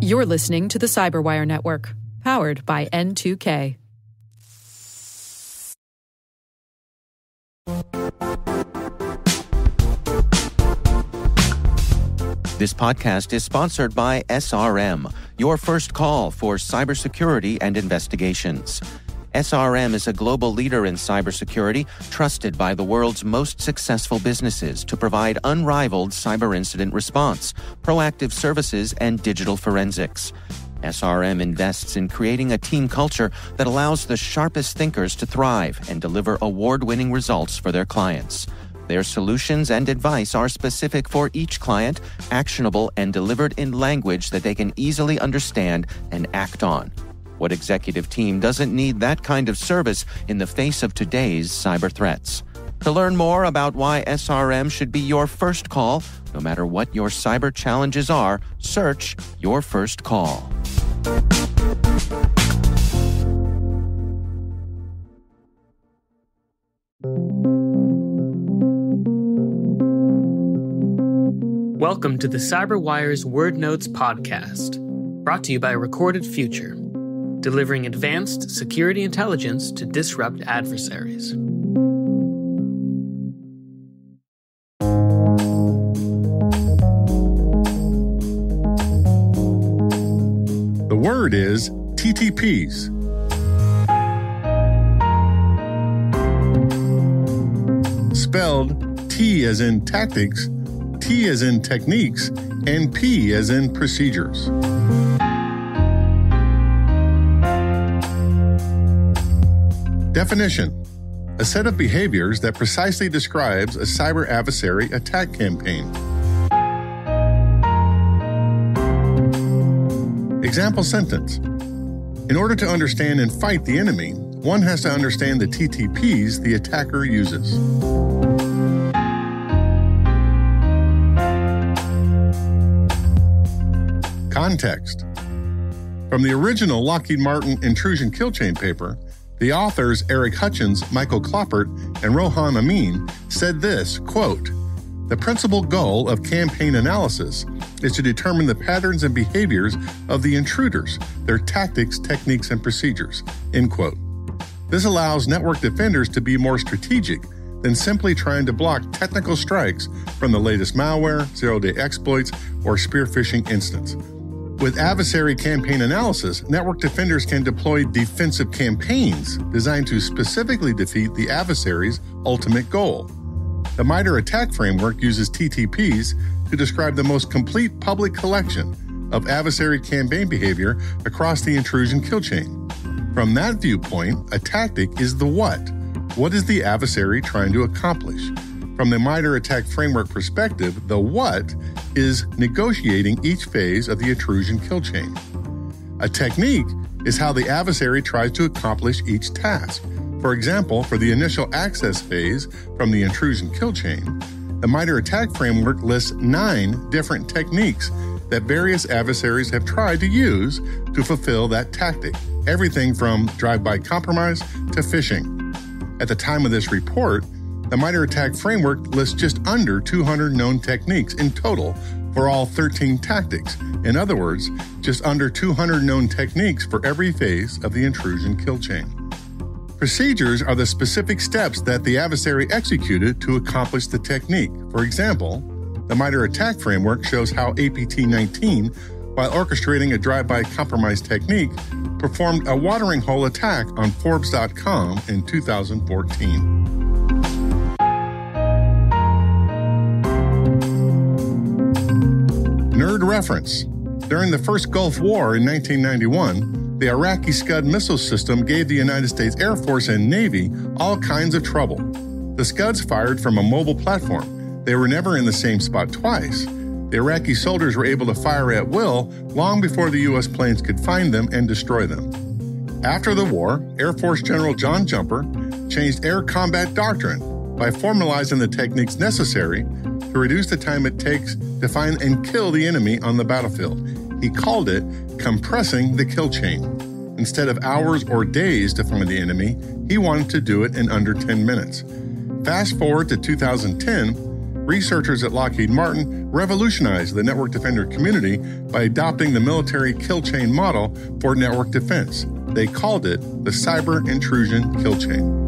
You're listening to the Cyberwire Network, powered by N2K. This podcast is sponsored by SRM, your first call for cybersecurity and investigations. SRM is a global leader in cybersecurity, trusted by the world's most successful businesses to provide unrivaled cyber incident response, proactive services, and digital forensics. SRM invests in creating a team culture that allows the sharpest thinkers to thrive and deliver award-winning results for their clients. Their solutions and advice are specific for each client, actionable, and delivered in language that they can easily understand and act on. What executive team doesn't need that kind of service in the face of today's cyber threats? To learn more about why SRM should be your first call, no matter what your cyber challenges are, search Your First Call. Welcome to the CyberWire's Word Notes podcast, brought to you by Recorded Future, delivering advanced security intelligence to disrupt adversaries. The word is TTPs. Spelled T as in tactics, T as in techniques, and P as in procedures. Definition: a set of behaviors that precisely describes a cyber adversary attack campaign. Example sentence: in order to understand and fight the enemy, one has to understand the TTPs the attacker uses. Context: from the original Lockheed Martin intrusion kill chain paper, the authors Eric Hutchins, Michael Kloppert, and Rohan Amin said this, quote, "The principal goal of campaign analysis is to determine the patterns and behaviors of the intruders, their tactics, techniques, and procedures," end quote. This allows network defenders to be more strategic than simply trying to block technical strikes from the latest malware, zero-day exploits, or spear phishing instance. With adversary campaign analysis, network defenders can deploy defensive campaigns designed to specifically defeat the adversary's ultimate goal. The MITRE ATT&CK framework uses TTPs to describe the most complete public collection of adversary campaign behavior across the intrusion kill chain. From that viewpoint, a tactic is the what. What is the adversary trying to accomplish? From the MITRE ATT&CK framework perspective, the what is negotiating each phase of the intrusion kill chain. A technique is how the adversary tries to accomplish each task. For example, for the initial access phase from the intrusion kill chain, the MITRE ATT&CK framework lists 9 different techniques that various adversaries have tried to use to fulfill that tactic, everything from drive-by compromise to phishing. At the time of this report, the MITRE ATT&CK framework lists just under 200 known techniques in total for all 13 tactics. In other words, just under 200 known techniques for every phase of the intrusion kill chain. Procedures are the specific steps that the adversary executed to accomplish the technique. For example, the MITRE ATT&CK framework shows how APT-19, while orchestrating a drive-by compromise technique, performed a watering hole attack on Forbes.com in 2014. Nerd reference. During the first Gulf War in 1991, the Iraqi Scud missile system gave the United States Air Force and Navy all kinds of trouble. The Scuds fired from a mobile platform. They were never in the same spot twice. The Iraqi soldiers were able to fire at will long before the U.S. planes could find them and destroy them. After the war, Air Force General John Jumper changed air combat doctrine by formalizing the techniques necessary to reduce the time it takes to find and kill the enemy on the battlefield. He called it compressing the kill chain. Instead of hours or days to find the enemy, he wanted to do it in under 10 minutes. Fast forward to 2010, researchers at Lockheed Martin revolutionized the network defender community by adopting the military kill chain model for network defense. They called it the cyber intrusion kill chain.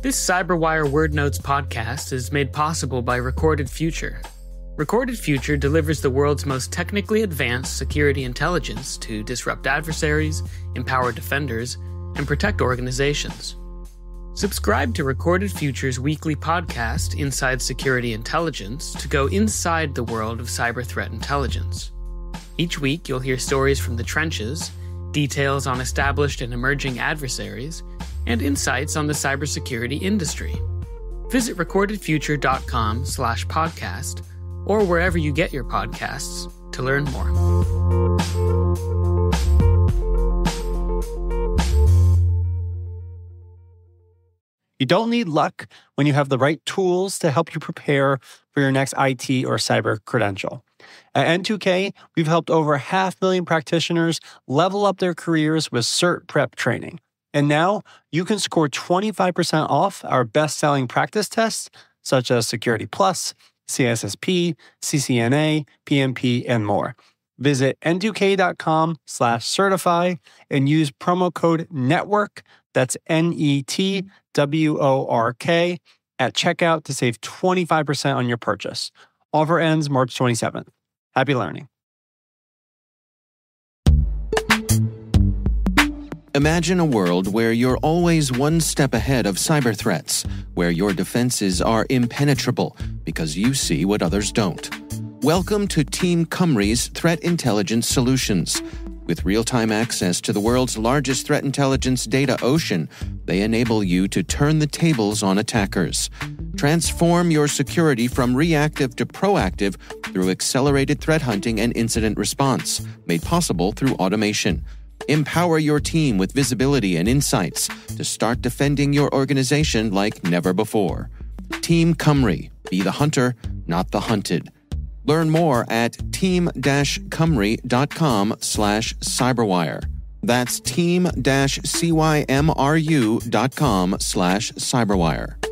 This CyberWire Word Notes podcast is made possible by Recorded Future. Recorded Future delivers the world's most technically advanced security intelligence to disrupt adversaries, empower defenders, and protect organizations. Subscribe to Recorded Future's weekly podcast, Inside Security Intelligence, to go inside the world of cyber threat intelligence. Each week, you'll hear stories from the trenches, details on established and emerging adversaries, and insights on the cybersecurity industry. Visit recordedfuture.com/podcast or wherever you get your podcasts to learn more. You don't need luck when you have the right tools to help you prepare for your next IT or cyber credential. At N2K, we've helped over 500,000 practitioners level up their careers with Cert Prep training. And now you can score 25% off our best-selling practice tests, such as Security Plus, CSSP, CCNA, PMP, and more. Visit n2k.com/certify and use promo code NETWORK, that's NETWORK, at checkout to save 25% on your purchase. Offer ends March 27th. Happy learning. Imagine a world where you're always one step ahead of cyber threats, where your defenses are impenetrable because you see what others don't. Welcome to Team Cymru's Threat Intelligence Solutions. With real-time access to the world's largest threat intelligence data ocean, they enable you to turn the tables on attackers. Transform your security from reactive to proactive through accelerated threat hunting and incident response, made possible through automation. Empower your team with visibility and insights to start defending your organization like never before. Team Cymru. Be the hunter, not the hunted. Learn more at team-cymru.com/cyberwire. That's team-cymru.com/cyberwire.